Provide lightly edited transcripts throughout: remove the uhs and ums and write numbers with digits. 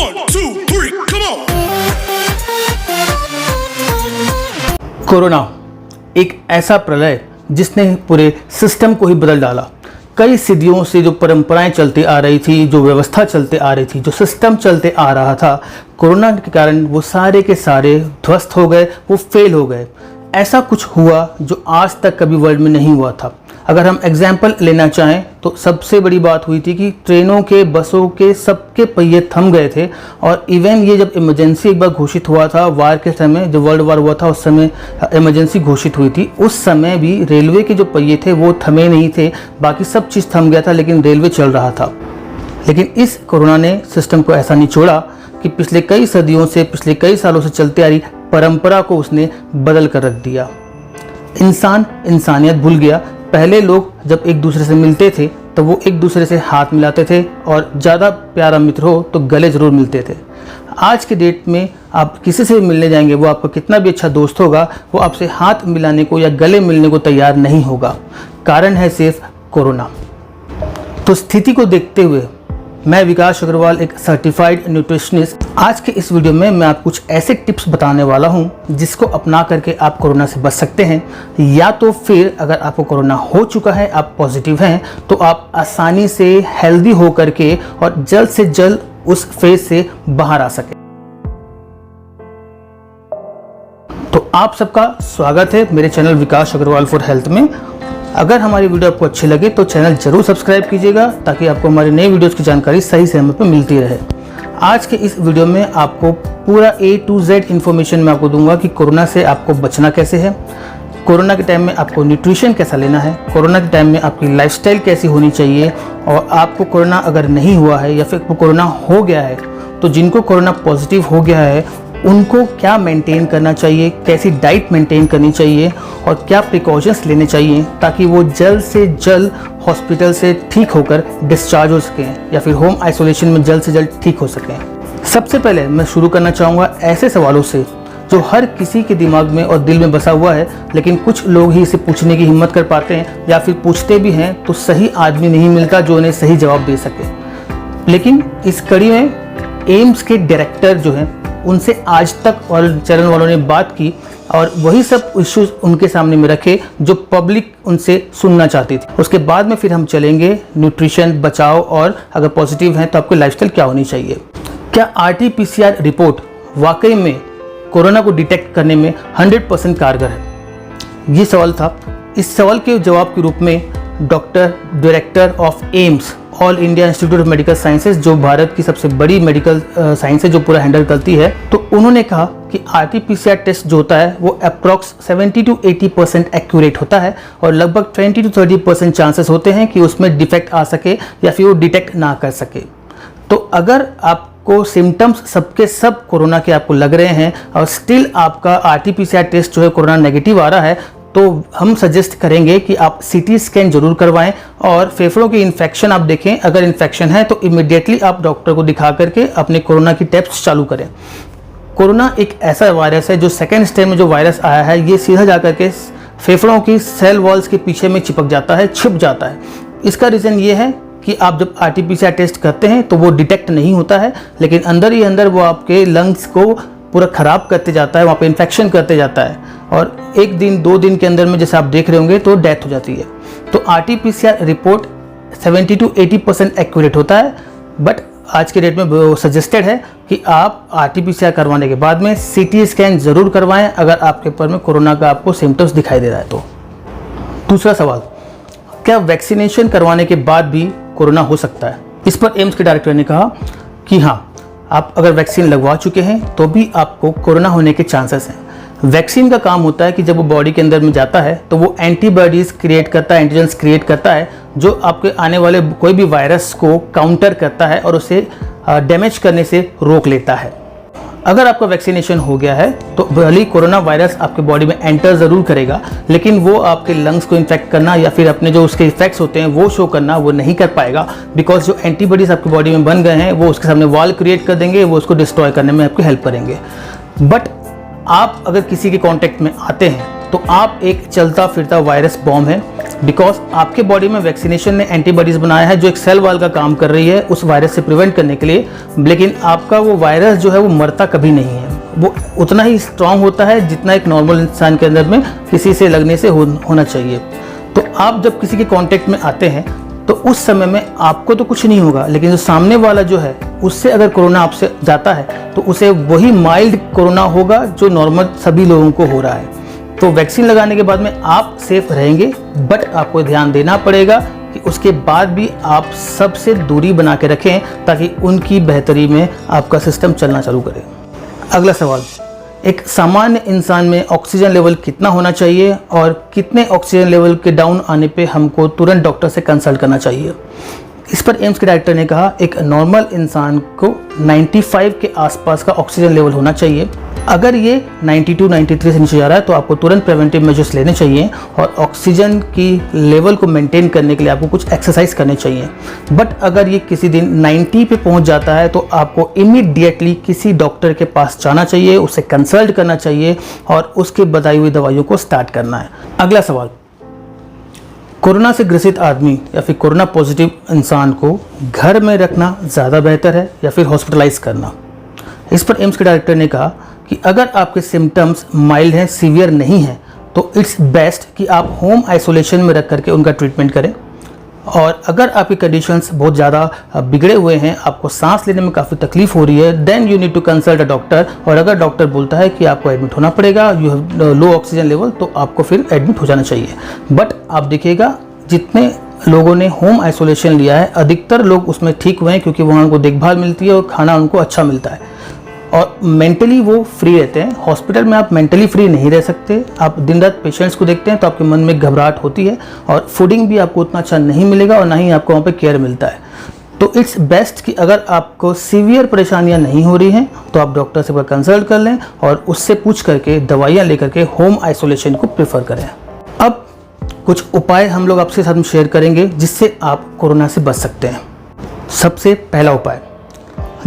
1, 2, 3, come on! Corona एक ऐसा प्रलय जिसने पूरे सिस्टम को ही बदल डाला। कई सदियों से जो परंपराएं चलती आ रही थी, जो व्यवस्था चलते आ रही थी, जो सिस्टम चलते आ रहा था, कोरोना के कारण वो सारे के सारे ध्वस्त हो गए, वो फेल हो गए। ऐसा कुछ हुआ जो आज तक कभी वर्ल्ड में नहीं हुआ था। अगर हम एग्जाम्पल लेना चाहें तो सबसे बड़ी बात हुई थी कि ट्रेनों के, बसों के, सबके पहिए थम गए थे। और इवन ये जब इमरजेंसी एक बार घोषित हुआ था, वार के समय, जब वर्ल्ड वार हुआ था उस समय इमरजेंसी घोषित हुई थी, उस समय भी रेलवे के जो पहिए थे वो थमे नहीं थे, बाकी सब चीज़ थम गया था, लेकिन रेलवे चल रहा था। लेकिन इस कोरोना ने सिस्टम को ऐसा निचोड़ा कि पिछले कई सदियों से, पिछले कई सालों से चलती आ रही परंपरा को उसने बदल कर रख दिया। इंसान इंसानियत भूल गया। पहले लोग जब एक दूसरे से मिलते थे तो वो एक दूसरे से हाथ मिलाते थे, और ज़्यादा प्यारा मित्र हो तो गले ज़रूर मिलते थे। आज के डेट में आप किसी से भी मिलने जाएंगे, वो आपका कितना भी अच्छा दोस्त होगा, वो आपसे हाथ मिलाने को या गले मिलने को तैयार नहीं होगा। कारण है सिर्फ कोरोना। तो स्थिति को देखते हुए मैं विकास अग्रवाल, एक सर्टिफाइड न्यूट्रिशनिस्ट, आज के इस वीडियो में मैं आपको कुछ ऐसे टिप्स बताने वाला हूं जिसको अपना करके आप कोरोना से बच सकते हैं। या तो फिर अगर आपको कोरोना हो चुका है, आप पॉजिटिव हैं, तो आप आसानी से हेल्दी हो करके और जल्द से जल्द उस फेज से बाहर आ सके। तो आप सबका स्वागत है मेरे channel Vikas Agarwal for health में। अगर हमारी वीडियो आपको अच्छी लगे तो चैनल जरूर सब्सक्राइब कीजिएगा, ताकि आपको हमारी नई वीडियोस की जानकारी सही समय पर मिलती रहे। आज के इस वीडियो में आपको पूरा A to Z इन्फॉर्मेशन मैं आपको दूंगा कि कोरोना से आपको बचना कैसे है, कोरोना के टाइम में आपको न्यूट्रिशन कैसा लेना है, कोरोना के टाइम में आपकी लाइफस्टाइल कैसी होनी चाहिए, और आपको कोरोना अगर नहीं हुआ है या फिर कोरोना हो गया है तो जिनको कोरोना पॉजिटिव हो गया है उनको क्या मेंटेन करना चाहिए, कैसी डाइट मेंटेन करनी चाहिए और क्या प्रिकॉशंस लेने चाहिए, ताकि वो जल्द से जल्द हॉस्पिटल से ठीक होकर डिस्चार्ज हो सकें या फिर होम आइसोलेशन में जल्द से जल्द ठीक हो सकें। सबसे पहले मैं शुरू करना चाहूँगा ऐसे सवालों से जो हर किसी के दिमाग में और दिल में बसा हुआ है, लेकिन कुछ लोग ही इसे पूछने की हिम्मत कर पाते हैं, या फिर पूछते भी हैं तो सही आदमी नहीं मिलता जो उन्हें सही जवाब दे सके। लेकिन इस कड़ी में एम्स के डायरेक्टर जो हैं उनसे आज तक और चैनल वालों ने बात की, और वही सब इश्यूज उनके सामने में रखे जो पब्लिक उनसे सुनना चाहती थी। उसके बाद में फिर हम चलेंगे न्यूट्रिशन, बचाव, और अगर पॉजिटिव हैं तो आपकी लाइफस्टाइल क्या होनी चाहिए। क्या RT-PCR रिपोर्ट वाकई में कोरोना को डिटेक्ट करने में 100% कारगर है? ये सवाल था। इस सवाल के जवाब के रूप में doctor, director of AIIMS, all India institute of medical sciences, जो भारत की सबसे बड़ी मेडिकल साइंस है, जो पूरा हैंडल करती है, तो उन्होंने कहा कि RT-PCR टेस्ट जो होता है वो अप्रॉक्स 70 to 80% एक्यूरेट होता है, और लगभग 20 to 30% चांसेस होते हैं कि उसमें डिफेक्ट आ सके या फिर वो डिटेक्ट ना कर सके। तो अगर आपको सिम्टम्स सबके सब कोरोना के आपको लग रहे हैं और स्टिल आपका RT-PCR टेस्ट जो है कोरोना नेगेटिव आ रहा है, तो हम सजेस्ट करेंगे कि आप CT स्कैन जरूर करवाएं, और फेफड़ों की इन्फेक्शन आप देखें। अगर इन्फेक्शन है तो इमीडिएटली आप डॉक्टर को दिखा करके अपने कोरोना की टेस्ट चालू करें। कोरोना एक ऐसा वायरस है जो सेकेंड स्टेज में जो वायरस आया है, ये सीधा जा करके फेफड़ों की सेल वॉल्स के पीछे में चिपक जाता है, छिप जाता है। इसका रीज़न ये है कि आप जब RT-PCR टेस्ट करते हैं तो वो डिटेक्ट नहीं होता है, लेकिन अंदर ही अंदर वो आपके लंग्स को पूरा ख़राब करते जाता है, वहाँ पे इन्फेक्शन करते जाता है, और एक दिन 2 दिन के अंदर में जैसे आप देख रहे होंगे तो डेथ हो जाती है। तो RT-PCR रिपोर्ट 70 to 80% एक्यूरेट होता है, बट आज के डेट में सजेस्टेड है कि आप RT-PCR करवाने के बाद में CT स्कैन ज़रूर करवाएं अगर आपके ऊपर में कोरोना का आपको सिम्टम्स दिखाई दे रहा है तो। दूसरा सवाल, क्या वैक्सीनेशन करवाने के बाद भी कोरोना हो सकता है? इस पर एम्स के डायरेक्टर ने कहा कि हाँ, आप अगर वैक्सीन लगवा चुके हैं तो भी आपको कोरोना होने के चांसेस हैं। वैक्सीन का काम होता है कि जब वो बॉडी के अंदर में जाता है तो वो एंटीबॉडीज़ क्रिएट करता है, एंटीजेंस क्रिएट करता है, जो आपके आने वाले कोई भी वायरस को काउंटर करता है और उसे डैमेज करने से रोक लेता है। अगर आपका वैक्सीनेशन हो गया है तो भले ही कोरोना वायरस आपके बॉडी में एंटर ज़रूर करेगा, लेकिन वो आपके लंग्स को इन्फेक्ट करना या फिर अपने जो उसके इफेक्ट्स होते हैं वो शो करना वो नहीं कर पाएगा, बिकॉज जो एंटीबॉडीज़ आपकी बॉडी में बन गए हैं वो उसके सामने वॉल क्रिएट कर देंगे, वो उसको डिस्ट्रॉय करने में आपकी हेल्प करेंगे। बट आप अगर किसी के कॉन्टेक्ट में आते हैं तो आप एक चलता फिरता वायरस बॉम्ब है, बिकॉज आपके बॉडी में वैक्सीनेशन ने एंटीबॉडीज बनाया है जो एक सेल वॉल का काम कर रही है उस वायरस से प्रिवेंट करने के लिए, लेकिन आपका वो वायरस जो है वो मरता कभी नहीं है। वो उतना ही स्ट्रांग होता है जितना एक नॉर्मल इंसान के अंदर में किसी से लगने से होना चाहिए। तो आप जब किसी के कांटेक्ट में आते हैं तो उस समय में आपको तो कुछ नहीं होगा, लेकिन जो सामने वाला जो है उससे अगर कोरोना आपसे जाता है तो उसे वही माइल्ड कोरोना होगा जो नॉर्मल सभी लोगों को हो रहा है। तो वैक्सीन लगाने के बाद में आप सेफ रहेंगे, बट आपको ध्यान देना पड़ेगा कि उसके बाद भी आप सबसे दूरी बना के रखें ताकि उनकी बेहतरी में आपका सिस्टम चलना चालू करे। अगला सवाल, एक सामान्य इंसान में ऑक्सीजन लेवल कितना होना चाहिए और कितने ऑक्सीजन लेवल के डाउन आने पे हमको तुरंत डॉक्टर से कंसल्ट करना चाहिए? इस पर एम्स के डायरेक्टर ने कहा एक नॉर्मल इंसान को 95 के आसपास का ऑक्सीजन लेवल होना चाहिए। अगर ये 92-93 से नीचे जा रहा है तो आपको तुरंत प्रिवेंटिव मेजर्स लेने चाहिए और ऑक्सीजन की लेवल को मेंटेन करने के लिए आपको कुछ एक्सरसाइज करने चाहिए। बट अगर ये किसी दिन 90 पे पहुंच जाता है तो आपको इमीडिएटली किसी डॉक्टर के पास जाना चाहिए, उससे कंसल्ट करना चाहिए और उसके बताई हुई दवाइयों को स्टार्ट करना है। अगला सवाल, कोरोना से ग्रसित आदमी या फिर कोरोना पॉजिटिव इंसान को घर में रखना ज़्यादा बेहतर है या फिर हॉस्पिटलाइज करना? इस पर एम्स के डायरेक्टर ने कहा कि अगर आपके सिम्टम्स माइल्ड हैं, सीवियर नहीं हैं, तो इट्स बेस्ट कि आप होम आइसोलेशन में रख करके उनका ट्रीटमेंट करें। और अगर आपकी कंडीशंस बहुत ज़्यादा बिगड़े हुए हैं, आपको सांस लेने में काफ़ी तकलीफ हो रही है, then you need to consult a doctor. और अगर डॉक्टर बोलता है कि आपको एडमिट होना पड़ेगा, you have low oxygen level, तो आपको फिर एडमिट हो जाना चाहिए। बट आप देखिएगा जितने लोगों ने होम आइसोलेशन लिया है अधिकतर लोग उसमें ठीक हुए हैं क्योंकि वहाँ उनको देखभाल मिलती है और खाना उनको अच्छा मिलता है और मेंटली वो फ्री रहते हैं। हॉस्पिटल में आप मेंटली फ्री नहीं रह सकते। आप दिन रात पेशेंट्स को देखते हैं तो आपके मन में घबराहट होती है और फूडिंग भी आपको उतना अच्छा नहीं मिलेगा और ना ही आपको वहाँ पे केयर मिलता है। तो इट्स बेस्ट कि अगर आपको सीवियर परेशानियां नहीं हो रही हैं तो आप डॉक्टर से पर कंसल्ट कर लें और उससे पूछ करके दवाइयाँ लेकर के होम आइसोलेशन को प्रेफर करें। अब कुछ उपाय हम लोग आपके साथ में शेयर करेंगे जिससे आप कोरोना से बच सकते हैं। सबसे पहला उपाय,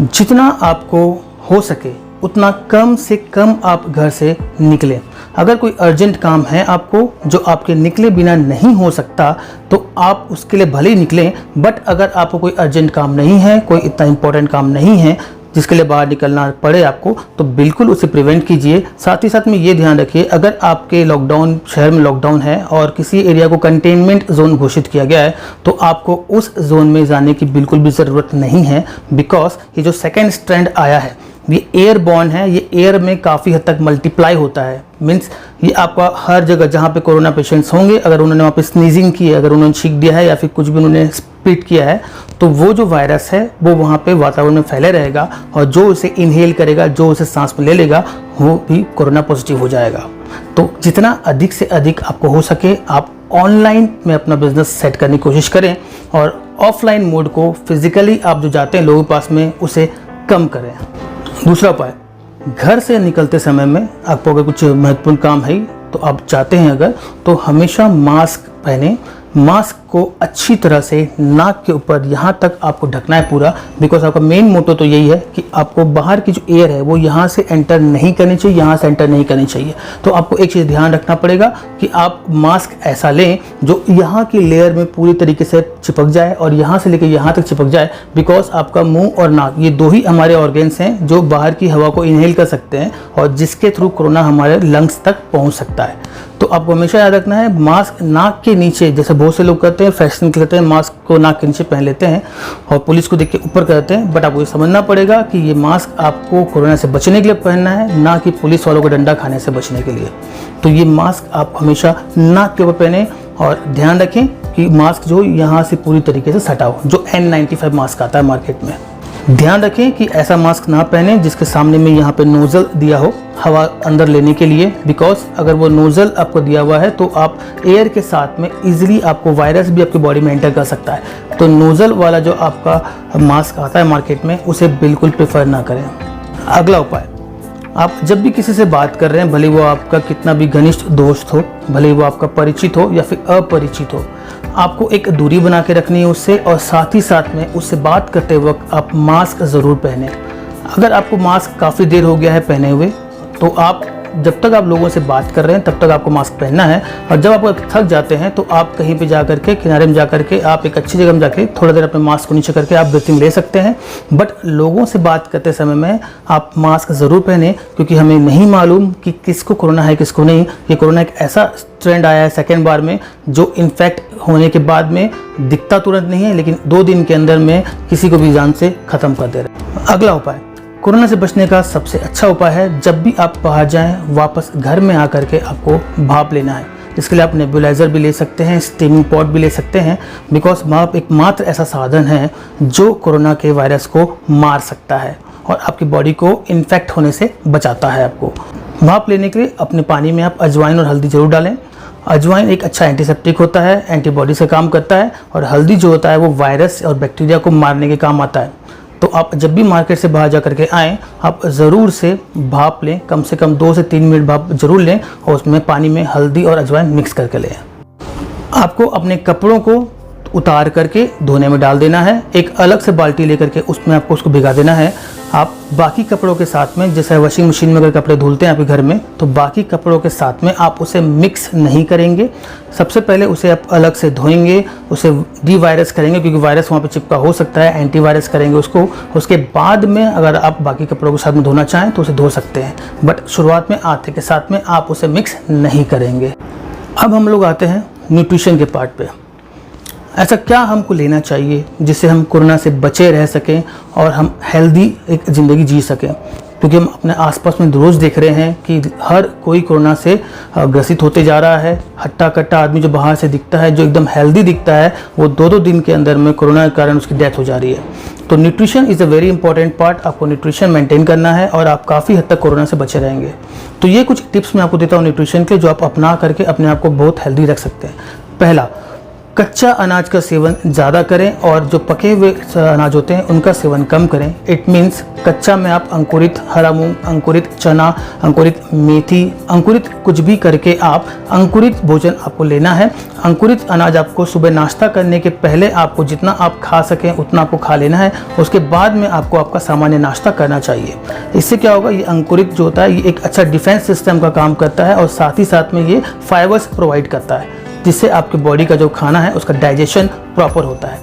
जितना आपको हो सके उतना कम से कम आप घर से निकलें। अगर कोई अर्जेंट काम है आपको जो आपके निकले बिना नहीं हो सकता तो आप उसके लिए भले ही निकलें, बट अगर आपको कोई अर्जेंट काम नहीं है, कोई इतना इम्पोर्टेंट काम नहीं है जिसके लिए बाहर निकलना पड़े आपको, तो बिल्कुल उसे प्रिवेंट कीजिए। साथ ही साथ में ये ध्यान रखिए अगर आपके लॉकडाउन शहर में लॉकडाउन है और किसी एरिया को कंटेनमेंट जोन घोषित किया गया है तो आपको उस जोन में जाने की बिल्कुल भी ज़रूरत नहीं है, बिकॉज ये जो सेकेंड स्ट्रैंड आया है ये एयरबॉर्न है, ये एयर में काफ़ी हद तक मल्टीप्लाई होता है। मीन्स ये आपका हर जगह जहाँ पे कोरोना पेशेंट्स होंगे, अगर उन्होंने वहाँ पे स्नीजिंग की है, अगर उन्होंने छींक दिया है या फिर कुछ भी उन्होंने स्पिट किया है तो वो जो वायरस है वो वहाँ पे वातावरण में फैले रहेगा और जो उसे इनहेल करेगा, जो उसे सांस में ले लेगा, वो भी कोरोना पॉजिटिव हो जाएगा। तो जितना अधिक से अधिक आपको हो सके आप ऑनलाइन में अपना बिजनेस सेट करने की कोशिश करें और ऑफलाइन मोड को फिजिकली आप जो जाते हैं लोगों के पास में उसे कम करें। दूसरा उपाय, घर से निकलते समय में आपको अगर कुछ महत्वपूर्ण काम है तो आप चाहते हैं अगर, तो हमेशा मास्क पहने। मास्क को अच्छी तरह से नाक के ऊपर यहाँ तक आपको ढकना है पूरा, बिकॉज आपका मेन मोटो तो यही है कि आपको बाहर की जो एयर है वो यहाँ से एंटर नहीं करनी चाहिए, यहाँ से एंटर नहीं करनी चाहिए। तो आपको एक चीज़ ध्यान रखना पड़ेगा कि आप मास्क ऐसा लें जो यहाँ की लेयर में पूरी तरीके से चिपक जाए और यहाँ से लेकर यहाँ तक चिपक जाए, बिकॉज आपका मुंह और नाक ये दो ही हमारे ऑर्गेन्स हैं जो बाहर की हवा को इनहेल कर सकते हैं और जिसके थ्रू कोरोना हमारे लंग्स तक पहुँच सकता है। तो आपको हमेशा याद रखना है मास्क नाक के नीचे, जैसे बहुत से लोग करते हैं फैशन करते हैं मास्क को नाक के नीचे पहन लेते हैं और पुलिस को देख के ऊपर करते हैं, बट आपको ये समझना पड़ेगा कि ये मास्क आपको कोरोना से बचने के लिए पहनना है, ना कि पुलिस वालों को डंडा खाने से बचने के लिए। तो ये मास्क आप हमेशा नाक के ऊपर पहने और ध्यान रखें कि मास्क जो यहाँ से पूरी तरीके से सटा हो, जो N95 मास्क आता है मार्केट में। ध्यान रखें कि ऐसा मास्क ना पहने जिसके सामने में यहाँ पे नोजल दिया हो हवा अंदर लेने के लिए, बिकॉज अगर वो नोजल आपको दिया हुआ है तो आप एयर के साथ में इजीली आपको वायरस भी आपकी बॉडी में एंटर कर सकता है। तो नोजल वाला जो आपका मास्क आता है मार्केट में उसे बिल्कुल प्रेफर ना करें। अगला उपाय, आप जब भी किसी से बात कर रहे हैं, भले वो आपका कितना भी घनिष्ठ दोस्त हो, भले वो आपका परिचित हो या फिर अपरिचित हो, आपको एक दूरी बना के रखनी है उससे और साथ ही साथ में उससे बात करते वक्त आप मास्क ज़रूर पहने। अगर आपको मास्क काफ़ी देर हो गया है पहने हुए तो आप जब तक आप लोगों से बात कर रहे हैं तब तक आपको मास्क पहनना है, और जब आप थक जाते हैं तो आप कहीं पे जा करके किनारे में जा करके आप एक अच्छी जगह में जाके थोड़ा देर अपने मास्क को नीचे करके आप ब्रीथिंग ले सकते हैं। बट लोगों से बात करते समय में आप मास्क ज़रूर पहने, क्योंकि हमें नहीं मालूम कि किसको कोरोना है किसको नहीं। ये कोरोना एक ऐसा ट्रेंड आया है सेकेंड बार में, जो इन्फेक्ट होने के बाद में दिखता तुरंत नहीं है, लेकिन 2 दिन के अंदर में किसी को भी जान से ख़त्म कर दे रहा है। अगला उपाय, कोरोना से बचने का सबसे अच्छा उपाय है, जब भी आप बाहर जाएं वापस घर में आकर के आपको भाप लेना है। इसके लिए आप नेबुलाइज़र भी ले सकते हैं, स्टीमिंग पॉट भी ले सकते हैं, बिकॉज भाप एकमात्र ऐसा साधन है जो कोरोना के वायरस को मार सकता है और आपकी बॉडी को इन्फेक्ट होने से बचाता है। आपको भाप लेने के लिए अपने पानी में आप अजवाइन और हल्दी ज़रूर डालें। अजवाइन एक अच्छा एंटीसेप्टिक होता है, एंटीबॉडी से काम करता है, और हल्दी जो होता है वो वायरस और बैक्टीरिया को मारने के काम आता है। तो आप जब भी मार्केट से बाहर जा करके आएँ, आप ज़रूर से भाप लें, कम से कम 2 से 3 मिनट भाप ज़रूर लें, और उसमें पानी में हल्दी और अजवाइन मिक्स करके लें। आपको अपने कपड़ों को उतार करके धोने में डाल देना है, एक अलग से बाल्टी लेकर के उसमें आपको उसको भिगा देना है। आप बाकी कपड़ों के साथ में, जैसे वॉशिंग मशीन में अगर कपड़े धुलते हैं आपके घर में, तो बाकी कपड़ों के साथ में आप उसे मिक्स नहीं करेंगे। सबसे पहले उसे आप अलग से धोएंगे, उसे डी वायरस करेंगे, क्योंकि वायरस वहाँ पे चिपका हो सकता है, एंटी वायरस करेंगे उसको। उसके बाद में अगर आप बाकी कपड़ों के साथ में धोना चाहें तो उसे धो सकते हैं, बट शुरुआत में आटे के साथ में आप उसे मिक्स नहीं करेंगे। अब हम लोग आते हैं न्यूट्रिशन के पार्ट पे। ऐसा क्या हमको लेना चाहिए जिससे हम कोरोना से बचे रह सकें और हम हेल्दी एक ज़िंदगी जी सकें, क्योंकि हम अपने आसपास में रोज़ देख रहे हैं कि हर कोई कोरोना से ग्रसित होते जा रहा है। हट्टा कट्टा आदमी जो बाहर से दिखता है, जो एकदम हेल्दी दिखता है, वो 2-2 दिन के अंदर में कोरोना के कारण उसकी डेथ हो जा रही है। तो nutrition is a very important part. आपको न्यूट्रिशन मेंटेन करना है और आप काफ़ी हद तक कोरोना से बचे रहेंगे। तो ये कुछ टिप्स मैं आपको देता हूँ न्यूट्रिशन के, जो आप अपना करके अपने आप को बहुत हेल्दी रख सकते हैं। पहला, कच्चा अनाज का सेवन ज़्यादा करें और जो पके हुए अनाज होते हैं उनका सेवन कम करें। इट मीन्स कच्चा में आप अंकुरित हरा मूंग, अंकुरित चना, अंकुरित मेथी, अंकुरित कुछ भी करके आप अंकुरित भोजन आपको लेना है। अंकुरित अनाज आपको सुबह नाश्ता करने के पहले आपको जितना आप खा सकें उतना आपको खा लेना है। उसके बाद में आपको आपका सामान्य नाश्ता करना चाहिए। इससे क्या होगा, ये अंकुरित जो होता है ये एक अच्छा डिफेंस सिस्टम का काम करता है, और साथ ही साथ में ये फाइबर्स प्रोवाइड करता है, जिससे आपके बॉडी का जो खाना है उसका डाइजेशन प्रॉपर होता है।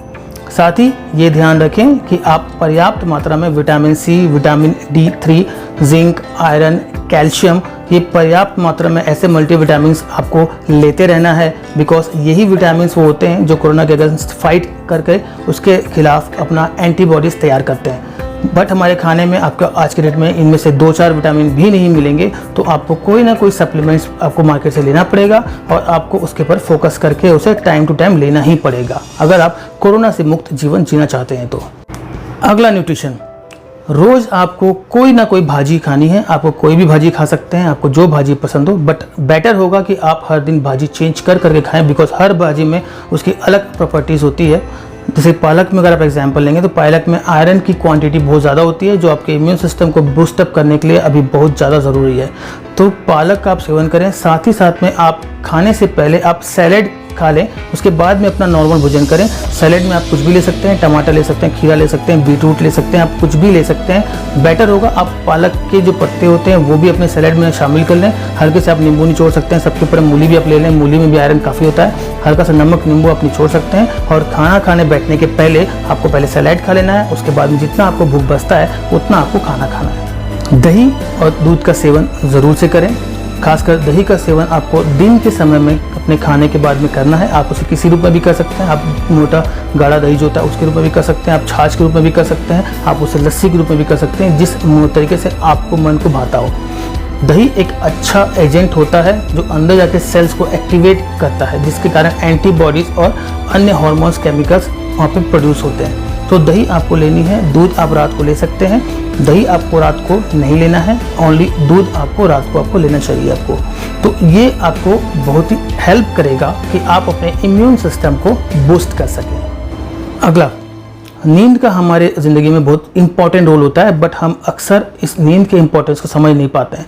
साथ ही ये ध्यान रखें कि आप पर्याप्त मात्रा में vitamin C, vitamin D3, zinc, iron, calcium, ये पर्याप्त मात्रा में ऐसे मल्टीविटामिन्स आपको लेते रहना है, बिकॉज यही विटामिन्स वो होते हैं जो कोरोना के अगेंस्ट फाइट करके उसके खिलाफ अपना एंटीबॉडीज़ तैयार करते हैं। बट हमारे खाने में आपको आज के डेट में इनमें से 2-4 विटामिन भी नहीं मिलेंगे, तो आपको कोई ना कोई सप्लीमेंट्स आपको मार्केट से लेना पड़ेगा, और आपको उसके ऊपर फोकस करके उसे टाइम टू टाइम लेना ही पड़ेगा अगर आप कोरोना से मुक्त जीवन जीना चाहते हैं तो। अगला, न्यूट्रिशन। रोज़ आपको कोई ना कोई भाजी खानी है। आपको कोई भी भाजी खा सकते हैं, आपको जो भाजी पसंद हो, बट बेटर होगा कि आप हर दिन भाजी चेंज कर करके खाएं, बिकॉज हर भाजी में उसकी अलग प्रॉपर्टीज़ होती है। जैसे पालक में अगर आप एग्जांपल लेंगे तो पालक में आयरन की क्वांटिटी बहुत ज़्यादा होती है, जो आपके इम्यून सिस्टम को बूस्टअप करने के लिए अभी बहुत ज़्यादा ज़रूरी है। तो पालक का आप सेवन करें। साथ ही साथ में आप खाने से पहले आप सैलेड खा लें, उसके बाद में अपना नॉर्मल भोजन करें। सैलेड में आप कुछ भी ले सकते हैं, टमाटर ले सकते हैं, खीरा ले सकते हैं, बीटरूट ले सकते हैं, आप कुछ भी ले सकते हैं। बेटर होगा आप पालक के जो पत्ते होते हैं वो भी अपने सैलेड में शामिल कर लें। हल्के से आप नींबू निचोड़ सकते हैं, सबके ऊपर मूली भी आप ले लें, मूली में भी आयरन काफ़ी होता है। हल्का सा नमक नींबू आप निचोड़ सकते हैं, और खाना खाने बैठने के पहले आपको पहले सैलेड खा लेना है। उसके बाद में जितना आपको भूख बचता है उतना आपको खाना खाना है। दही और दूध का सेवन ज़रूर से करें। खासकर दही का सेवन आपको दिन के समय में अपने खाने के बाद में करना है। आप उसे किसी रूप में भी कर सकते हैं, आप मोटा गाढ़ा दही जो होता है उसके रूप में भी कर सकते हैं, आप छाछ के रूप में भी कर सकते हैं, आप उसे लस्सी के रूप में भी कर सकते हैं, जिस तरीके से आपको मन को भाता हो। दही एक अच्छा एजेंट होता है जो अंदर जाके सेल्स को एक्टिवेट करता है, जिसके कारण एंटीबॉडीज़ और अन्य हार्मोन्स, केमिकल्स वहाँ पे प्रोड्यूस होते हैं। तो दही आपको लेनी है। दूध आप रात को ले सकते हैं, दही आपको रात को नहीं लेना है, ओनली दूध आपको रात को आपको लेना चाहिए आपको। तो ये आपको बहुत ही हेल्प करेगा कि आप अपने इम्यून सिस्टम को बूस्ट कर सकें। अगला, नींद का हमारे ज़िंदगी में बहुत इंपॉर्टेंट रोल होता है, बट हम अक्सर इस नींद के इम्पोर्टेंस को समझ नहीं पाते हैं।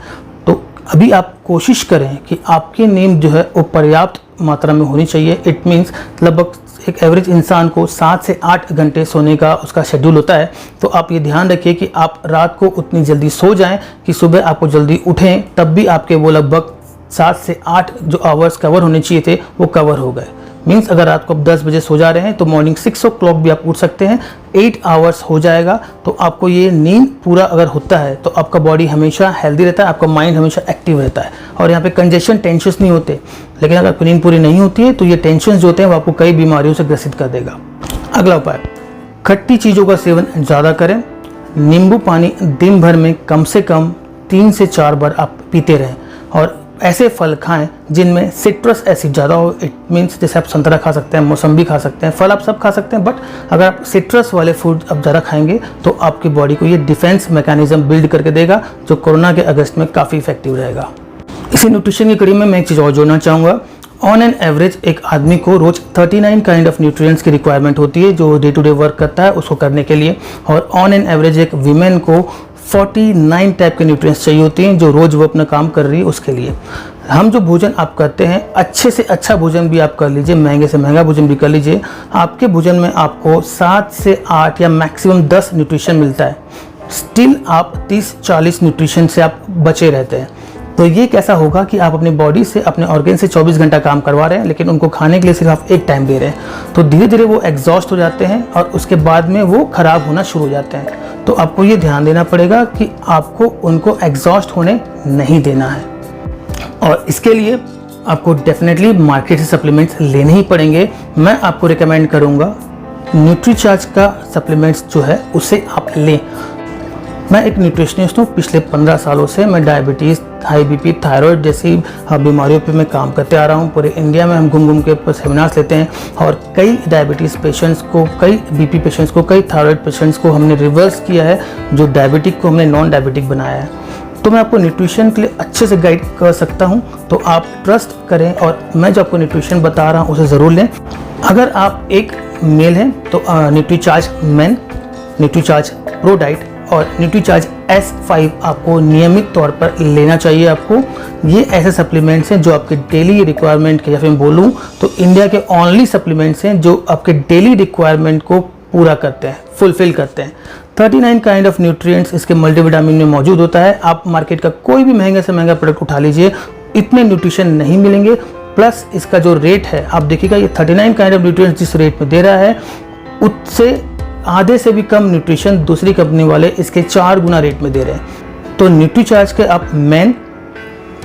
तो अभी आप कोशिश करें कि आपकी नींद जो है वो पर्याप्त मात्रा में होनी चाहिए। इट मीन्स लगभग एक एवरेज इंसान को 7 से 8 घंटे सोने का उसका शेड्यूल होता है। तो आप ये ध्यान रखिए कि आप रात को उतनी जल्दी सो जाएं कि सुबह आपको जल्दी उठें, तब भी आपके वो लगभग 7 से 8 जो आवर्स कवर होने चाहिए थे वो कवर हो गए। मीन्स अगर रात को आप 10 बजे सो जा रहे हैं तो मॉर्निंग 6 o'clock भी आप उठ सकते हैं, 8 आवर्स हो जाएगा। तो आपको ये नींद पूरा अगर होता है तो आपका बॉडी हमेशा हेल्दी रहता है, आपका माइंड हमेशा एक्टिव रहता है और यहाँ पे कंजेशन टेंशन नहीं होते। लेकिन अगर आपकी नींद पूरी नहीं होती है तो ये टेंशन जो होते हैं वो आपको कई बीमारियों से ग्रसित कर देगा। अगला उपाय, खट्टी चीज़ों का सेवन ज़्यादा करें। नींबू पानी दिन भर में कम से कम 3 से 4 बार आप पीते रहें और ऐसे फल खाएं जिनमें सिट्रस एसिड ज़्यादा हो। इट मीन्स जैसे आप संतरा खा सकते हैं, मौसम्बी खा सकते हैं, फल आप सब खा सकते हैं, बट अगर आप सिट्रस वाले फूड आप ज़्यादा खाएंगे तो आपकी बॉडी को ये डिफेंस मैकेनिज्म बिल्ड करके देगा जो कोरोना के अगस्त में काफ़ी इफेक्टिव रहेगा। इसी न्यूट्रिशन की कड़ी में मैं एक चीज़ और जोड़ना चाहूँगा। ऑन एन एवरेज एक आदमी को रोज 39 काइंड ऑफ न्यूट्रिएंट्स की रिक्वायरमेंट होती है जो डे टू डे वर्क करता है उसको करने के लिए, और ऑन एन एवरेज एक वीमेन को 49 टाइप के न्यूट्रिएंट्स चाहिए होते हैं जो रोज़ वो अपना काम कर रही है उसके लिए। हम जो भोजन आप करते हैं, अच्छे से अच्छा भोजन भी आप कर लीजिए, महंगे से महंगा भोजन भी कर लीजिए, आपके भोजन में आपको 7 से 8 या मैक्सिमम 10 न्यूट्रिशन मिलता है। स्टिल आप 30-40 न्यूट्रिशन से आप बचे रहते हैं। तो ये कैसा होगा कि आप अपनी बॉडी से, अपने ऑर्गन से 24 घंटा काम करवा रहे हैं लेकिन उनको खाने के लिए सिर्फ आप एक टाइम दे रहे हैं। तो धीरे धीरे वो एग्जॉस्ट हो जाते हैं और उसके बाद में वो ख़राब होना शुरू हो जाते हैं। तो आपको ये ध्यान देना पड़ेगा कि आपको उनको एग्जॉस्ट होने नहीं देना है, और इसके लिए आपको डेफिनेटली मार्केट से सप्लीमेंट्स लेने ही पड़ेंगे। मैं आपको रिकमेंड करूँगा न्यूट्रीचार्ज का सप्लीमेंट्स जो है उसे आप लें। मैं एक न्यूट्रिशनिस्ट हूँ, पिछले 15 सालों से मैं डायबिटीज़, हाई बीपी, थायराइड जैसी बीमारियों पे मैं काम करते आ रहा हूँ। पूरे इंडिया में हम घूम घूम के सेमिनार्स लेते हैं और कई डायबिटीज़ पेशेंट्स को, कई बीपी पेशेंट्स को, कई थायराइड पेशेंट्स को हमने रिवर्स किया है, जो डायबिटिक को हमने नॉन डायबिटिक बनाया है। तो मैं आपको न्यूट्रिशन के लिए अच्छे से गाइड कर सकता हूँ, तो आप ट्रस्ट करें और मैं जो आपको न्यूट्रिशन बता रहा हूँ उसे ज़रूर लें। अगर आप एक मेल हैं तो Nutricharge main, Nutricharge pro diet और न्यूट्रीचार्ज S5 आपको नियमित तौर पर लेना चाहिए। आपको ये ऐसे सप्लीमेंट्स हैं जो आपके डेली रिक्वायरमेंट के, या फिर मैं बोलूँ तो इंडिया के ओनली सप्लीमेंट्स हैं जो आपके डेली रिक्वायरमेंट को पूरा करते हैं, फुलफिल करते हैं। 39 काइंड ऑफ न्यूट्रिएंट्स इसके मल्टीविटामिन में मौजूद होता है। आप मार्केट का कोई भी महंगे से महंगा प्रोडक्ट उठा लीजिए, इतने न्यूट्रिशन नहीं मिलेंगे। प्लस इसका जो रेट है आप देखिएगा, ये 39 काइंड ऑफ न्यूट्रिएंट्स जिस रेट में दे रहा है उससे आधे से भी कम न्यूट्रिशन दूसरी कंपनी वाले इसके 4 गुना रेट में दे रहे हैं। तो न्यूट्रीचार्ज के आप मैन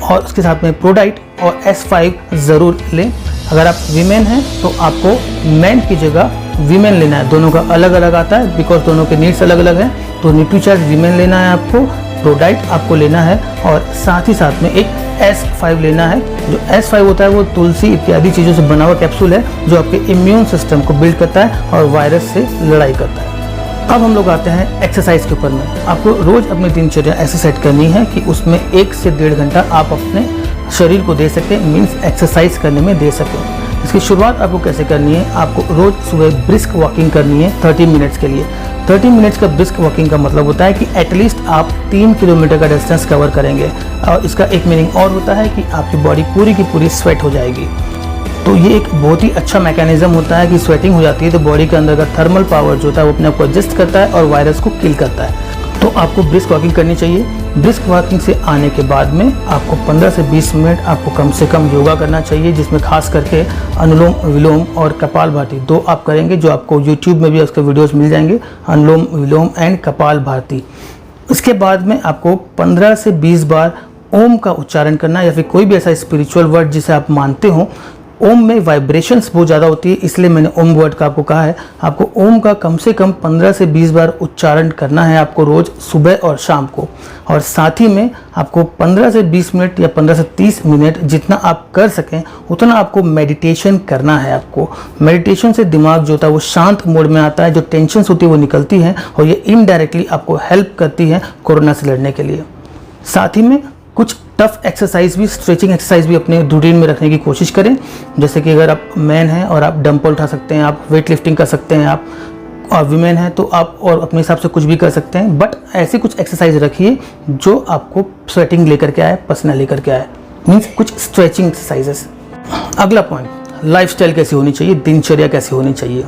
और उसके साथ में प्रोडाइट और S5 ज़रूर लें। अगर आप वीमेन हैं तो आपको मैन की जगह वीमेन लेना है। दोनों का अलग अलग आता है बिकॉज दोनों के नीड्स अलग अलग हैं। तो न्यूट्रीचार्ज वीमेन लेना है आपको, प्रोडाइट आपको लेना है और साथ ही साथ में एक S5 लेना है। जो S5 होता है वो तुलसी इत्यादि चीज़ों से बना हुआ कैप्सूल है जो आपके इम्यून सिस्टम को बिल्ड करता है और वायरस से लड़ाई करता है। अब हम लोग आते हैं एक्सरसाइज के ऊपर में। आपको रोज़ अपनी दिनचर्या ऐसे सेट करनी है कि उसमें 1 से 1.5 घंटा आप अपने शरीर को दे सकें, मीन्स एक्सरसाइज करने में दे सकें। इसकी शुरुआत आपको कैसे करनी है, आपको रोज़ सुबह ब्रिस्क वॉकिंग करनी है 30 मिनट्स के लिए। 30 मिनट्स का ब्रिस्क वॉकिंग का मतलब होता है कि एटलीस्ट आप 3 किलोमीटर का डिस्टेंस कवर करेंगे। और इसका एक मीनिंग और होता है कि आपकी बॉडी पूरी की पूरी स्वेट हो जाएगी। तो ये एक बहुत ही अच्छा मैकेनिज्म होता है कि स्वेटिंग हो जाती है तो बॉडी के अंदर का थर्मल पावर जो होता है वो अपने आप को एडजस्ट करता है और वायरस को किल करता है। तो आपको ब्रिस्क वॉकिंग करनी चाहिए। ब्रिस्क वॉकिंग से आने के बाद में आपको 15 से 20 मिनट आपको कम से कम योगा करना चाहिए, जिसमें खास करके अनुलोम विलोम और कपालभाति 2 आप करेंगे, जो आपको यूट्यूब में भी उसके वीडियोस मिल जाएंगे, अनुलोम विलोम एंड कपालभाति। इसके बाद में आपको 15 से 20 बार ओम का उच्चारण करना, या फिर कोई भी ऐसा स्पिरिचुअल वर्ड जिसे आप मानते हो। ओम में वाइब्रेशंस बहुत ज़्यादा होती है, इसलिए मैंने ओम वर्ड का आपको कहा है। आपको ओम का कम से कम 15 से 20 बार उच्चारण करना है आपको रोज़ सुबह और शाम को। और साथ ही में आपको 15 से 20 मिनट या 15 से 30 मिनट जितना आप कर सकें उतना आपको मेडिटेशन करना है। आपको मेडिटेशन से दिमाग जो होता है वो शांत मोड में आता है, जो टेंशन होती है वो निकलती है और ये इनडायरेक्टली आपको हेल्प करती है कोरोना से लड़ने के लिए। साथ ही में कुछ टफ एक्सरसाइज भी, स्ट्रेचिंग एक्सरसाइज भी अपने रूटीन में रखने की कोशिश करें। जैसे कि अगर आप मैन हैं और आप डंपल उठा सकते हैं, आप वेट लिफ्टिंग कर सकते हैं, आप और वीमेन हैं तो आप और अपने हिसाब से कुछ भी कर सकते हैं। बट ऐसे कुछ एक्सरसाइज रखिए जो आपको स्वेटिंग लेकर के आए, पसीना लेकर के आए, मीन्स कुछ स्ट्रेचिंग एक्सरसाइजेस। अगला पॉइंट, लाइफस्टाइल कैसी होनी चाहिए, दिनचर्या कैसी होनी चाहिए।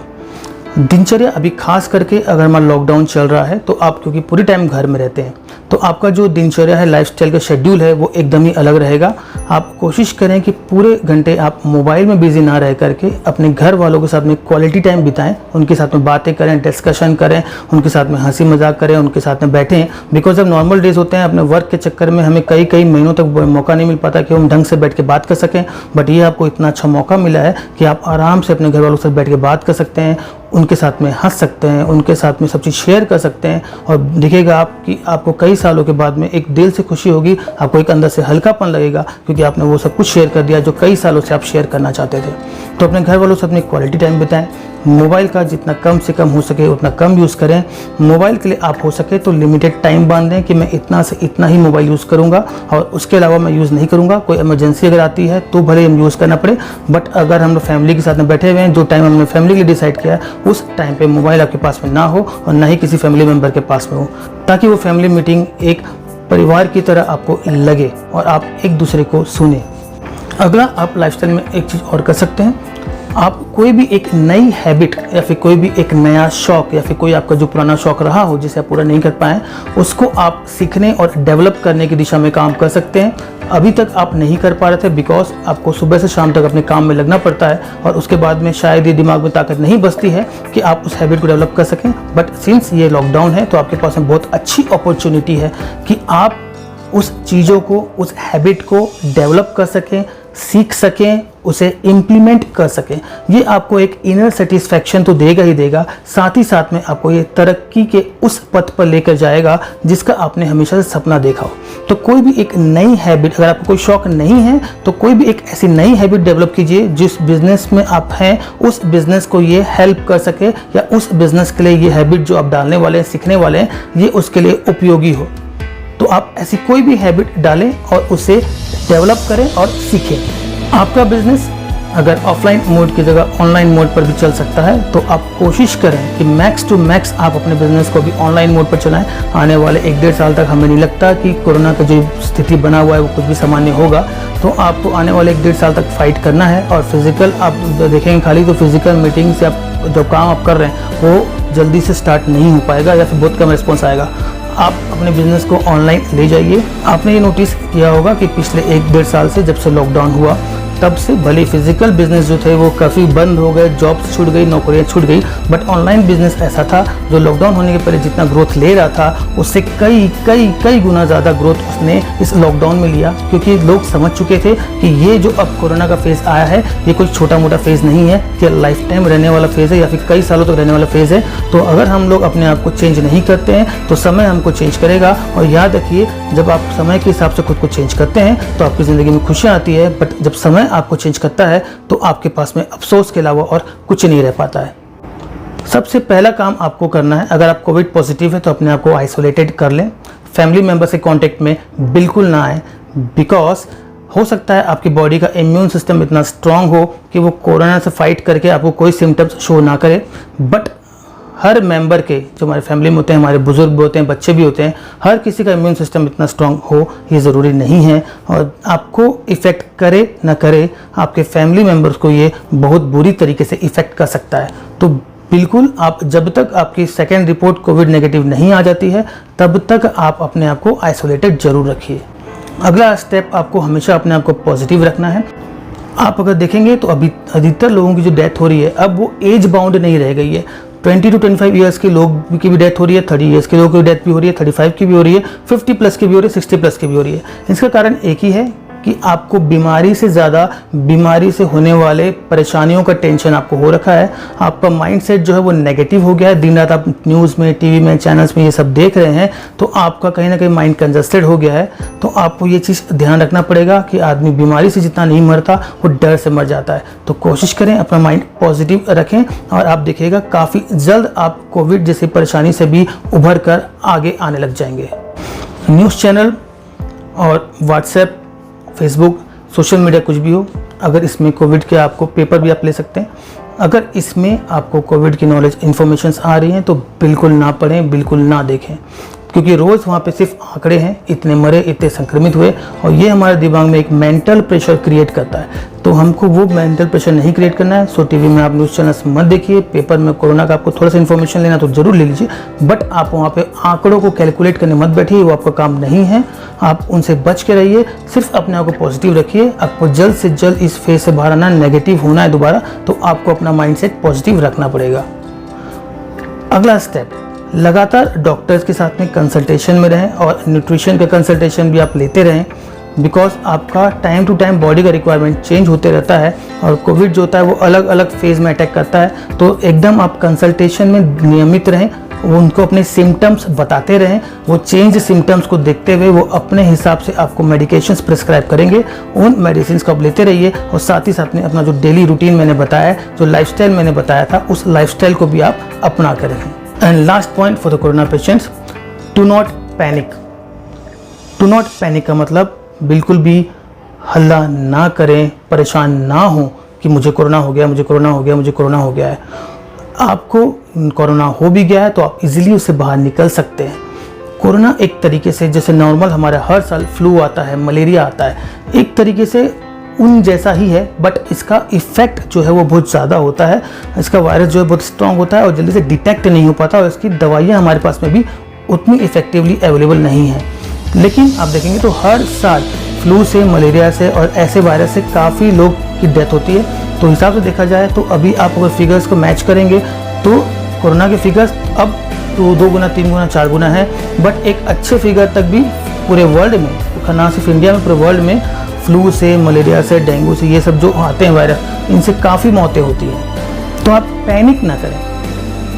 दिनचर्या अभी खास करके अगर हमारा लॉकडाउन चल रहा है तो आप क्योंकि पूरी टाइम घर में रहते हैं तो आपका जो दिनचर्या है, लाइफस्टाइल का शेड्यूल है वो एकदम ही अलग रहेगा। आप कोशिश करें कि पूरे घंटे आप मोबाइल में बिजी ना रह करके अपने घर वालों के साथ में क्वालिटी टाइम बिताएं, उनके साथ में बातें करें, डिस्कशन करें, उनके साथ में हंसी मजाक करें, उनके साथ में बैठें। बिकॉज अब नॉर्मल डेज होते हैं, अपने वर्क के चक्कर में हमें कई महीनों तक मौका नहीं मिल पाता कि हम ढंग से बैठ के बात कर सकें। बट ये आपको इतना अच्छा मौका मिला है कि आप आराम से अपने घर वालों के साथ बैठ के बात कर सकते हैं, उनके साथ में हंस सकते हैं, उनके साथ में सब चीज़ शेयर कर सकते हैं। और दिखेगा आपको कई सालों के बाद में एक दिल से खुशी होगी, आपको एक अंदर से हल्कापन लगेगा क्योंकि आपने वो सब कुछ शेयर कर दिया जो कई सालों से आप शेयर करना चाहते थे। तो अपने घर वालों से अपनी क्वालिटी टाइम बिताएं। मोबाइल का जितना कम से कम हो सके उतना कम यूज़ करें। मोबाइल के लिए आप हो सके तो लिमिटेड टाइम बांध दें कि मैं इतना से इतना ही मोबाइल यूज़ करूंगा और उसके अलावा मैं यूज़ नहीं करूंगा। कोई इमरजेंसी अगर आती है तो भले हम यूज़ करना पड़े, बट अगर हम लोग फैमिली के साथ में बैठे हुए हैं, जो टाइम हमने फैमिली के लिए डिसाइड किया है उस टाइम पे मोबाइल आपके पास में ना हो और ना ही किसी फैमिली मेम्बर के पास में हो, ताकि वो फैमिली मीटिंग एक परिवार की तरह आपको लगे और आप एक दूसरे को सुने। अगला आप लाइफस्टाइल में एक चीज़ और कर सकते हैं, आप कोई भी एक नई हैबिट या फिर कोई भी एक नया शौक या फिर कोई आपका जो पुराना शौक रहा हो जिसे आप पूरा नहीं कर पाए, उसको आप सीखने और डेवलप करने की दिशा में काम कर सकते हैं। अभी तक आप नहीं कर पा रहे थे बिकॉज आपको सुबह से शाम तक अपने काम में लगना पड़ता है और उसके बाद में शायद ये दिमाग में ताकत नहीं बचती है कि आप उस हैबिट को डेवलप कर सकें। बट सिंस ये लॉकडाउन है तो आपके पास में बहुत अच्छी अपॉर्चुनिटी है कि आप उस चीज़ों को, उस हैबिट को डेवलप कर सकें, सीख सकें, उसे इम्प्लीमेंट कर सकें। ये आपको एक इनर सेटिस्फैक्शन तो देगा ही देगा, साथ ही साथ में आपको ये तरक्की के उस पथ पर लेकर जाएगा जिसका आपने हमेशा से सपना देखा हो। तो कोई भी एक नई हैबिट, अगर आपको कोई शौक नहीं है तो कोई भी एक ऐसी नई हैबिट डेवलप कीजिए जिस बिजनेस में आप हैं उस बिजनेस को ये हेल्प कर सके या उस बिजनेस के लिए ये हैबिट जो आप डालने वाले हैं, सीखने वाले हैं, ये उसके लिए उपयोगी हो। तो आप ऐसी कोई भी हैबिट डालें और उसे डेवलप करें और सीखें। आपका बिजनेस अगर ऑफलाइन मोड की जगह ऑनलाइन मोड पर भी चल सकता है तो आप कोशिश करें कि मैक्स टू मैक्स आप अपने बिजनेस को भी ऑनलाइन मोड पर चलाएं। आने वाले 1-1.5 साल तक हमें नहीं लगता कि कोरोना का जो स्थिति बना हुआ है वो कुछ भी सामान्य होगा। तो आपको आने वाले 1-1.5 साल तक फाइट करना है और फिजिकल आप देखेंगे खाली तो फिजिकल मीटिंग से आप जो काम आप कर रहे हैं वो जल्दी से स्टार्ट नहीं हो पाएगा या फिर बहुत कम रिस्पॉन्स आएगा। आप अपने बिजनेस को ऑनलाइन ले जाइए। आपने ये नोटिस किया होगा कि पिछले 1-1.5 साल से जब से लॉकडाउन हुआ तब से भले फिजिकल बिजनेस जो थे वो काफ़ी बंद हो गए, जॉब्स छूट गई, नौकरियां छूट गई, बट ऑनलाइन बिजनेस ऐसा था जो लॉकडाउन होने के पहले जितना ग्रोथ ले रहा था उससे कई गुना ज़्यादा ग्रोथ उसने इस लॉकडाउन में लिया, क्योंकि लोग समझ चुके थे कि ये जो अब कोरोना का फेज़ आया है ये कोई छोटा मोटा फेज़ नहीं है, कि लाइफ टाइम रहने वाला फेज़ है या फिर कई सालों तक रहने वाला फेज़ है। तो अगर हम लोग अपने आप को चेंज नहीं करते हैं तो समय हमको चेंज करेगा। और याद रखिए, जब आप समय के हिसाब से खुद को चेंज करते हैं तो आपकी ज़िंदगी में खुशियाँ आती है, बट जब समय आपको चेंज करता है तो आपके पास में अफसोस के अलावा और कुछ नहीं रह पाता है। सबसे पहला काम आपको करना है, अगर आप कोविड पॉजिटिव है तो अपने आप को आइसोलेटेड कर लें, फैमिली मेंबर से कांटेक्ट में बिल्कुल ना आए, बिकॉज हो सकता है आपकी बॉडी का इम्यून सिस्टम इतना स्ट्रांग हो कि वो कोरोना से फाइट करके आपको कोई सिम्टम्स शो ना करे। बट हर मेंबर के, जो हमारे फैमिली में होते हैं, हमारे बुजुर्ग भी होते हैं, बच्चे भी होते हैं, हर किसी का इम्यून सिस्टम इतना स्ट्रांग हो ये ज़रूरी नहीं है। और आपको इफ़ेक्ट करे ना करे, आपके फैमिली मेंबर्स को ये बहुत बुरी तरीके से इफ़ेक्ट कर सकता है। तो बिल्कुल आप जब तक आपकी सेकेंड रिपोर्ट कोविड नेगेटिव नहीं आ जाती है तब तक आप अपने आप को आइसोलेटेड जरूर रखिए। अगला स्टेप, आपको हमेशा अपने आप को पॉजिटिव रखना है। आप अगर देखेंगे तो अभी अधिकतर लोगों की जो डेथ हो रही है अब वो एज बाउंड नहीं रह गई है। 20 to 25 ईयर्स के लोग की भी डेथ हो रही है, 30 ईयर्स के लोगों की डेथ भी हो रही है, 35 की भी हो रही है, 50 प्लस की भी हो रही है, 60 प्लस की भी हो रही है। इसका कारण एक ही है कि आपको बीमारी से ज़्यादा बीमारी से होने वाले परेशानियों का टेंशन आपको हो रखा है। आपका माइंडसेट जो है वो नेगेटिव हो गया है। दिन रात आप न्यूज़ में, टीवी में, चैनल्स में ये सब देख रहे हैं तो आपका कहीं ना कहीं माइंड कंजस्टेड हो गया है। तो आपको ये चीज़ ध्यान रखना पड़ेगा कि आदमी बीमारी से जितना नहीं मरता वो डर से मर जाता है। तो कोशिश करें अपना माइंड पॉजिटिव रखें और आप देखिएगा काफ़ी जल्द आप कोविड जैसी परेशानी से भी उभर कर आगे आने लग जाएंगे। न्यूज़ चैनल और व्हाट्सएप, फेसबुक, सोशल मीडिया कुछ भी हो, अगर इसमें कोविड के आपको पेपर भी आप ले सकते हैं। अगर इसमें आपको कोविड की नॉलेज इन्फॉर्मेशंस आ रही हैं तो बिल्कुल ना पढ़ें, बिल्कुल ना देखें। क्योंकि रोज़ वहाँ पे सिर्फ आंकड़े हैं, इतने मरे, इतने संक्रमित हुए, और ये हमारे दिमाग में एक मेंटल प्रेशर क्रिएट करता है। तो हमको वो मेंटल प्रेशर नहीं क्रिएट करना है। सो टीवी में आप न्यूज़ चैनल्स मत देखिए, पेपर में कोरोना का आपको थोड़ा सा इन्फॉर्मेशन लेना तो जरूर ले लीजिए, बट आप वहाँ पे आंकड़ों को कैलकुलेट करने मत बैठिए, वो आपका काम नहीं है। आप उनसे बच के रहिए, सिर्फ अपने आप को पॉजिटिव रखिए। आपको जल्द से जल्द इस फेज से बाहर आना, नेगेटिव होना है दोबारा, तो आपको अपना माइंडसेट पॉजिटिव रखना पड़ेगा। अगला स्टेप, लगातार डॉक्टर्स के साथ में कंसल्टेशन में रहें और न्यूट्रिशन का कंसल्टेशन भी आप लेते रहें, बिकॉज आपका टाइम टू टाइम बॉडी का रिक्वायरमेंट चेंज होते रहता है और कोविड जो होता है वो अलग अलग फेज़ में अटैक करता है। तो एकदम आप कंसल्टेशन में नियमित रहें, उनको अपने सिम्टम्स बताते रहें, वो चेंज सिम्टम्स को देखते हुए वो अपने हिसाब से आपको मेडिकेशंस प्रिस्क्राइब करेंगे। उन मेडिसिन को आप लेते रहिए और साथ ही साथ में अपना जो डेली रूटीन मैंने बताया, जो लाइफस्टाइल मैंने बताया था, उस लाइफस्टाइल को भी आप अपना कर रखें। And last point for the corona patients, do not panic. Do not panic का मतलब बिल्कुल भी हल्ला ना करें, परेशान ना हो कि मुझे कोरोना हो गया, मुझे कोरोना हो गया, मुझे कोरोना हो गया है। आपको कोरोना हो भी गया है तो आप इजीली उससे बाहर निकल सकते हैं। कोरोना एक तरीके से जैसे नॉर्मल हमारा हर साल फ्लू आता है, मलेरिया आता है, एक तरीके से उन जैसा ही है, बट इसका इफेक्ट जो है वो बहुत ज़्यादा होता है। इसका वायरस जो है बहुत स्ट्रॉन्ग होता है और जल्दी से डिटेक्ट नहीं हो पाता और इसकी दवाइयाँ हमारे पास में भी उतनी इफेक्टिवली अवेलेबल नहीं है। लेकिन आप देखेंगे तो हर साल फ्लू से, मलेरिया से और ऐसे वायरस से काफ़ी लोग की डेथ होती है। तो हिसाब से देखा जाए तो अभी आप अगर फिगर्स को मैच करेंगे तो कोरोना के फिगर्स अब तो 2 गुना, 3 गुना, 4 गुना है, बट एक अच्छे फिगर तक भी पूरे वर्ल्ड में, ना सिर्फ इंडिया में, पूरे वर्ल्ड में फ्लू से, मलेरिया से, डेंगू से, ये सब जो आते हैं वायरस, इनसे काफ़ी मौतें होती हैं। तो आप पैनिक ना करें,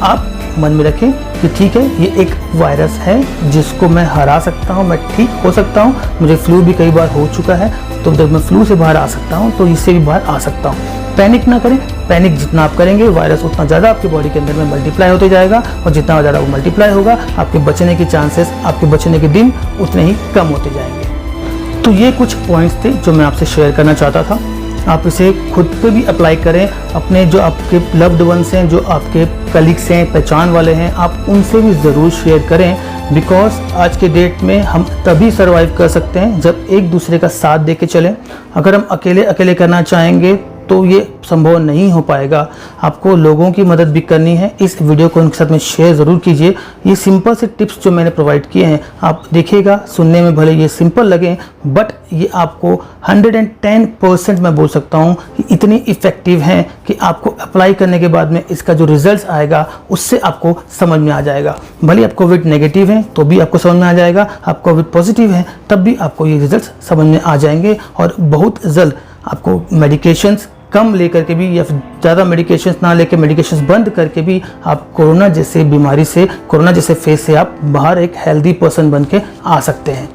आप मन में रखें कि ठीक है, ये एक वायरस है जिसको मैं हरा सकता हूँ, मैं ठीक हो सकता हूँ, मुझे फ्लू भी कई बार हो चुका है, तो जब मैं फ्लू से बाहर आ सकता हूँ तो इससे भी बाहर आ सकता हूँ। पैनिक ना करें, पैनिक जितना आप करेंगे वायरस उतना ज़्यादा आपकी बॉडी के अंदर में मल्टीप्लाई होते जाएगा और जितना ज़्यादा वो मल्टीप्लाई होगा आपके बचने के चांसेस, आपके बचने के दिन उतने ही कम होते जाएंगे। तो ये कुछ पॉइंट्स थे जो मैं आपसे शेयर करना चाहता था। आप इसे खुद पे भी अप्लाई करें, अपने जो आपके लव्ड वंस हैं, जो आपके कलीग्स हैं, पहचान वाले हैं, आप उनसे भी ज़रूर शेयर करें, बिकॉज आज के डेट में हम तभी सर्वाइव कर सकते हैं जब एक दूसरे का साथ दे के चलें। अगर हम अकेले अकेले करना चाहेंगे तो ये संभव नहीं हो पाएगा। आपको लोगों की मदद भी करनी है। इस वीडियो को उनके साथ में शेयर ज़रूर कीजिए। ये सिंपल से टिप्स जो मैंने प्रोवाइड किए हैं, आप देखिएगा, सुनने में भले ये सिंपल लगें, बट ये आपको 110% मैं बोल सकता हूँ कि इतनी इफ़ेक्टिव हैं कि आपको अप्लाई करने के बाद में इसका जो रिजल्ट आएगा उससे आपको समझ में आ जाएगा। भले आप कोविड नेगेटिव हैं तो भी आपको समझ में आ जाएगा, आप कोविड पॉजिटिव हैं तब भी आपको ये रिजल्ट समझ में आ जाएंगे और बहुत जल्द आपको मेडिकेशंस कम लेकर के भी या फिर ज़्यादा मेडिकेशंस ना लेकर मेडिकेशंस बंद करके भी आप कोरोना जैसे बीमारी से, कोरोना जैसे फेज से आप बाहर एक हेल्दी पर्सन बन के आ सकते हैं।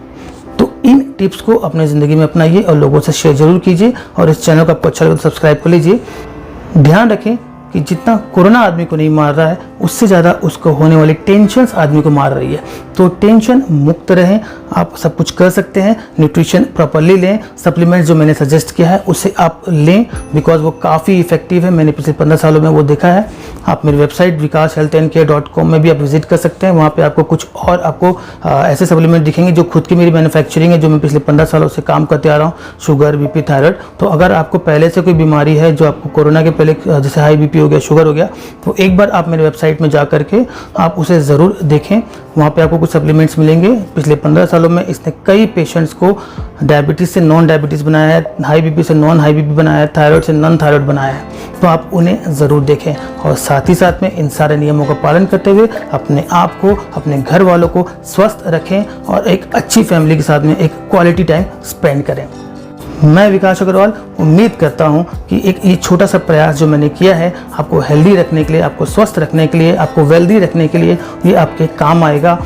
तो इन टिप्स को अपने ज़िंदगी में अपनाइए और लोगों से शेयर जरूर कीजिए और इस चैनल को आपको अच्छा लगे तो सब्सक्राइब कर लीजिए। ध्यान रखें कि जितना कोरोना आदमी को नहीं मार रहा है उससे ज़्यादा उसको होने वाली टेंशन आदमी को मार रही है। तो टेंशन मुक्त रहें, आप सब कुछ कर सकते हैं। न्यूट्रिशन प्रॉपरली लें, सप्लीमेंट्स जो मैंने सजेस्ट किया है उसे आप लें, बिकॉज वो काफ़ी इफेक्टिव है। मैंने पिछले 15 सालों में वो देखा है। आप मेरी वेबसाइट vikashealthandcare.com में भी आप विजिट कर सकते हैं। वहाँ पे आपको कुछ और आपको ऐसे सप्लीमेंट दिखेंगे जो खुद की मेरी मैन्युफैक्चरिंग है, जो मैं पिछले 15 सालों से काम करते आ रहा हूँ, शुगर, बीपी, थायराइड। तो अगर आपको पहले से कोई बीमारी है जो आपको कोरोना के पहले, जैसे हाई बीपी हो गया, शुगर हो गया, तो एक बार आप मेरे वेबसाइट में जा करके आप उसे ज़रूर देखें। वहाँ पे आपको कुछ सप्लीमेंट्स मिलेंगे। पिछले 15 सालों में इसने कई पेशेंट्स को डायबिटीज़ से नॉन डायबिटीज़ बनाया है, हाई बीपी से नॉन हाई बीपी बनाया है, थायराइड से नॉन थायराइड बनाया है। तो आप उन्हें ज़रूर देखें और साथ ही साथ में इन सारे नियमों का पालन करते हुए अपने आप को, अपने घर वालों को स्वस्थ रखें और एक अच्छी फैमिली के साथ में एक क्वालिटी टाइम स्पेंड करें। मैं विकास अग्रवाल उम्मीद करता हूं कि एक ये छोटा सा प्रयास जो मैंने किया है आपको हेल्दी रखने के लिए, आपको स्वस्थ रखने के लिए, आपको वेल्दी रखने के लिए ये आपके काम आएगा।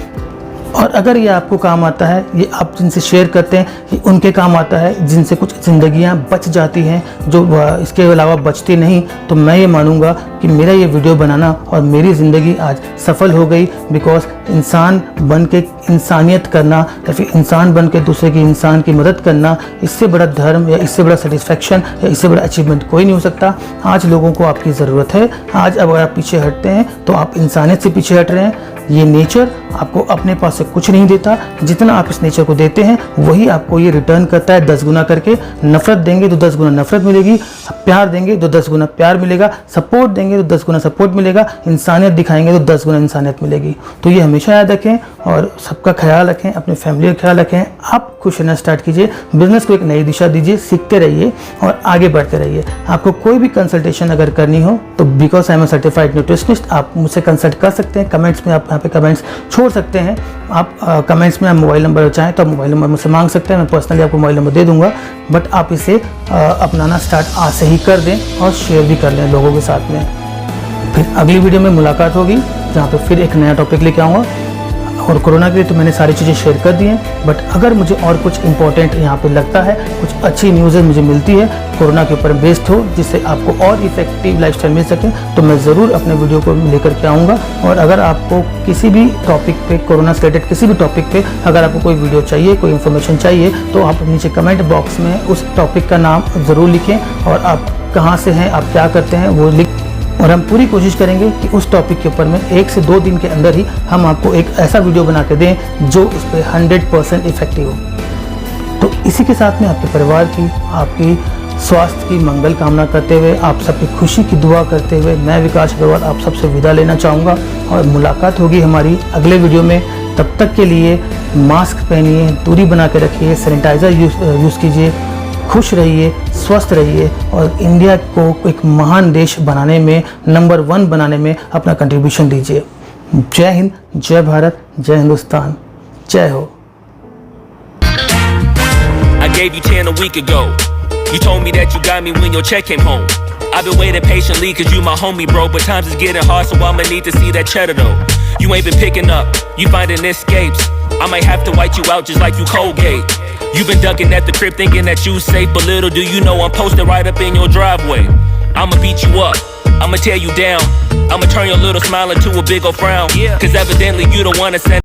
और अगर ये आपको काम आता है, ये आप जिनसे शेयर करते हैं, ये उनके काम आता है जिनसे कुछ ज़िंदगियां बच जाती हैं, जो इसके अलावा बचती नहीं, तो मैं ये मानूंगा कि मेरा ये वीडियो बनाना और मेरी ज़िंदगी आज सफल हो गई। बिकॉज इंसान बन के इंसानियत करना या फिर इंसान बन के दूसरे की इंसान की मदद करना, इससे बड़ा धर्म या इससे बड़ा सेटिस्फेक्शन या इससे बड़ा अचीवमेंट कोई नहीं हो सकता। आज लोगों को आपकी ज़रूरत है। आज अगर आप पीछे हटते हैं तो आप इंसानियत से पीछे हट रहे हैं। ये नेचर आपको अपने पास से से कुछ नहीं देता। जितना आप इस नेचर को देते हैं वही आपको ये रिटर्न करता है 10 गुना करके। नफरत देंगे तो 10 गुना नफरत मिलेगी, प्यार देंगे तो 10 गुना प्यार मिलेगा, सपोर्ट देंगे तो 10 गुना सपोर्ट मिलेगा, इंसानियत दिखाएंगे तो 10 गुना इंसानियत मिलेगी। तो ये हमेशा याद रखें और सबका ख्याल रखें, अपनी फैमिली का ख्याल रखें। आप खुश रहना स्टार्ट कीजिए, बिजनेस को एक नई दिशा दीजिए, सीखते रहिए और आगे बढ़ते रहिए। आपको कोई भी कंसल्टेशन अगर करनी हो तो because I am a certified nutritionist आप मुझसे कंसल्ट कर सकते हैं। कमेंट्स में आप यहाँ पे कमेंट्स छोड़ सकते हैं। आप कमेंट्स में आप मोबाइल नंबर चाहें तो आप मोबाइल नंबर मुझसे मांग सकते हैं, मैं पर्सनली आपको मोबाइल नंबर दे दूंगा। बट आप इसे अपनाना स्टार्ट आज से ही कर दें और शेयर भी कर लें लोगों के साथ में। फिर अगली वीडियो में मुलाकात होगी जहाँ पे फिर एक नया टॉपिक लेके आऊँगा। और कोरोना के लिए तो मैंने सारी चीज़ें शेयर कर दी हैं, बट अगर मुझे और कुछ इंपॉर्टेंट यहाँ पे लगता है, कुछ अच्छी न्यूज़ मुझे मिलती है कोरोना के ऊपर बेस्ड हो जिससे आपको और इफेक्टिव लाइफस्टाइल मिल सके, तो मैं ज़रूर अपने वीडियो को लेकर के आऊँगा। और अगर आपको किसी भी टॉपिक पे, कोरोना से रिलेटेड किसी भी टॉपिक पे अगर आपको कोई वीडियो चाहिए, कोई इन्फॉर्मेशन चाहिए, तो आप नीचे कमेंट बॉक्स में उस टॉपिक का नाम ज़रूर लिखें और आप कहाँ से हैं, आप क्या करते हैं वो लिख, और हम पूरी कोशिश करेंगे कि उस टॉपिक के ऊपर में 1 से 2 दिन के अंदर ही हम आपको एक ऐसा वीडियो बना के दें जो इस पर 100% इफेक्टिव हो। तो इसी के साथ में आपके परिवार की, आपकी स्वास्थ्य की मंगल कामना करते हुए, आप सबकी खुशी की दुआ करते हुए मैं विकास अग्रवाल आप सबसे विदा लेना चाहूँगा और मुलाकात होगी हमारी अगले वीडियो में। तब तक के लिए मास्क पहनिए, दूरी बना के रखिए, सैनिटाइज़र यूज़ कीजिए, खुश रहिए, स्वस्थ रहिए और इंडिया को एक महान देश बनाने में, नंबर 1 बनाने में अपना कंट्रीब्यूशन दीजिए। जय हिंद, जय भारत, जय हिंदुस्तान, जय हो। I gave you 10 a week ago. You told me that you got me when your check came home. I've been waiting patiently cause you my homie bro, but times is getting hard so I'ma need to see that cheddar though. You ain't been picking up, you finding escapes. I might have to white you out just like you Colgate. You've been ducking at the crib thinking that you safe, but little do you know I'm posted right up in your driveway. I'ma beat you up, I'ma tear you down, I'ma turn your little smile into a big ol' frown. Cause evidently you don't wanna send